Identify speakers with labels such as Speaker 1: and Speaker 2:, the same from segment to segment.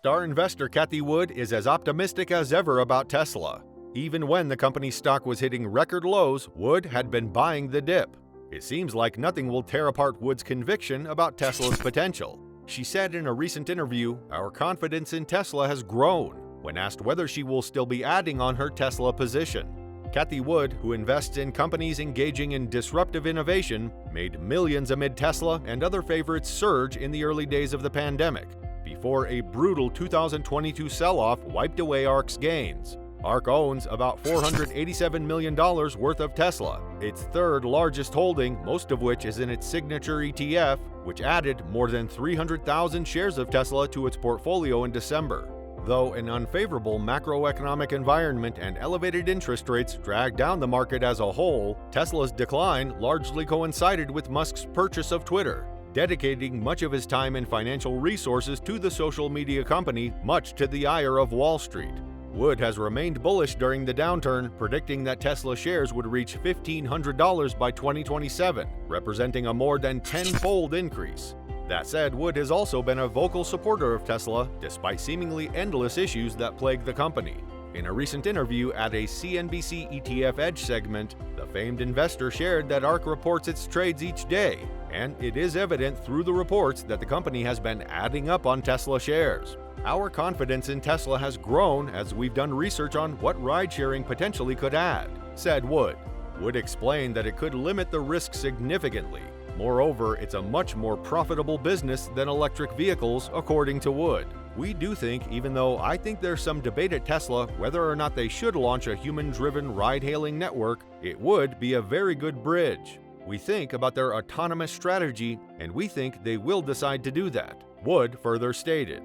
Speaker 1: Star investor Cathie Wood is as optimistic as ever about Tesla. Even when the company's stock was hitting record lows, Wood had been buying the dip. It seems like nothing will tear apart Wood's conviction about Tesla's potential. She said in a recent interview, "Our confidence in Tesla has grown," when asked whether she will still be adding on her Tesla position. Cathie Wood, who invests in companies engaging in disruptive innovation, made millions amid Tesla and other favorites surge in the early days of the pandemic, before a brutal 2022 sell-off wiped away ARK's gains. ARK owns about $487 million worth of Tesla, its third largest holding, most of which is in its signature ETF, which added more than 300,000 shares of Tesla to its portfolio in December. Though an unfavorable macroeconomic environment and elevated interest rates dragged down the market as a whole, Tesla's decline largely coincided with Musk's purchase of Twitter, dedicating much of his time and financial resources to the social media company, much to the ire of Wall Street. Wood has remained bullish during the downturn, predicting that Tesla shares would reach $1,500 by 2027, representing a more than tenfold increase. That said, Wood has also been a vocal supporter of Tesla, despite seemingly endless issues that plague the company. In a recent interview at a CNBC ETF Edge segment, the famed investor shared that ARK reports its trades each day, and it is evident through the reports that the company has been adding up on Tesla shares. "Our confidence in Tesla has grown as we've done research on what ride-sharing potentially could add," said Wood. Wood explained that it could limit the risk significantly. Moreover, it's a much more profitable business than electric vehicles, according to Wood. "We do think, even though I think there's some debate at Tesla whether or not they should launch a human-driven ride-hailing network, it would be a very good bridge. We think about their autonomous strategy, and we think they will decide to do that," Wood further stated.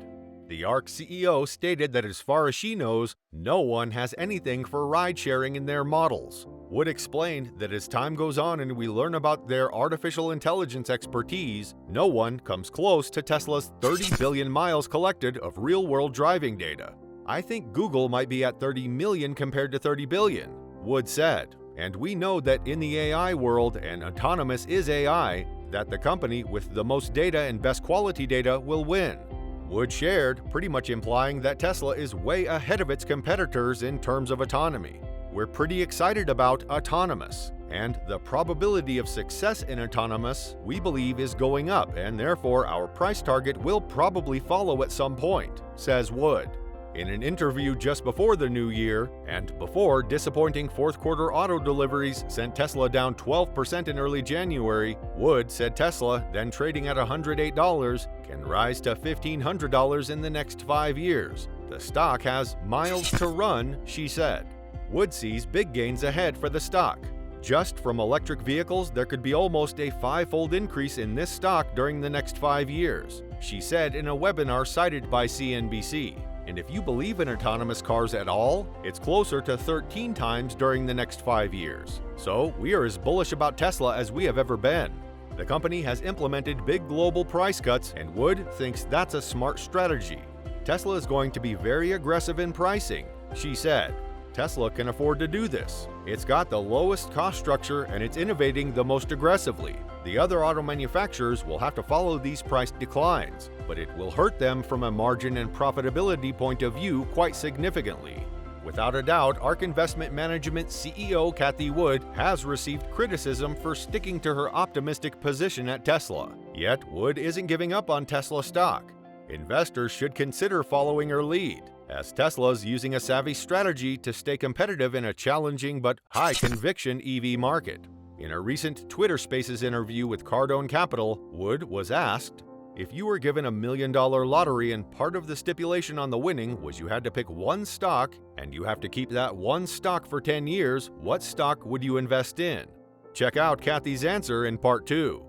Speaker 1: The ARK CEO stated that as far as she knows, no one has anything for ride-sharing in their models. Wood explained that as time goes on and we learn about their artificial intelligence expertise, no one comes close to Tesla's 30 billion miles collected of real-world driving data. "I think Google might be at 30 million compared to 30 billion, Wood said. "And we know that in the AI world, and autonomous is AI, that the company with the most data and best quality data will win." Wood shared, pretty much implying that Tesla is way ahead of its competitors in terms of autonomy. "We're pretty excited about autonomous, and the probability of success in autonomous, we believe, is going up, and therefore our price target will probably follow at some point," says Wood. In an interview just before the new year, and before disappointing fourth-quarter auto deliveries sent Tesla down 12% in early January, Wood said Tesla, then trading at $108, can rise to $1,500 in the next 5 years. "The stock has miles to run," she said. Wood sees big gains ahead for the stock. Just from electric vehicles, there could be almost a 5-fold increase in this stock during the next 5 years, she said in a webinar cited by CNBC. And if you believe in autonomous cars at all, it's closer to 13 times during the next 5 years. So we are as bullish about Tesla as we have ever been. The company has implemented big global price cuts, and Wood thinks that's a smart strategy. "Tesla is going to be very aggressive in pricing," she said. "Tesla can afford to do this. It's got the lowest cost structure and it's innovating the most aggressively. The other auto manufacturers will have to follow these price declines, but it will hurt them from a margin and profitability point of view quite significantly." Without a doubt, ARK Investment Management CEO Cathie Wood has received criticism for sticking to her optimistic position at Tesla. Yet, Wood isn't giving up on Tesla stock. Investors should consider following her lead, as Tesla's using a savvy strategy to stay competitive in a challenging but high-conviction EV market. In a recent Twitter Spaces interview with Cardone Capital, Wood was asked, "If you were given $1 million lottery and part of the stipulation on the winning was you had to pick one stock and you have to keep that one stock for 10 years, what stock would you invest in?" Check out Cathie's answer in Part 2.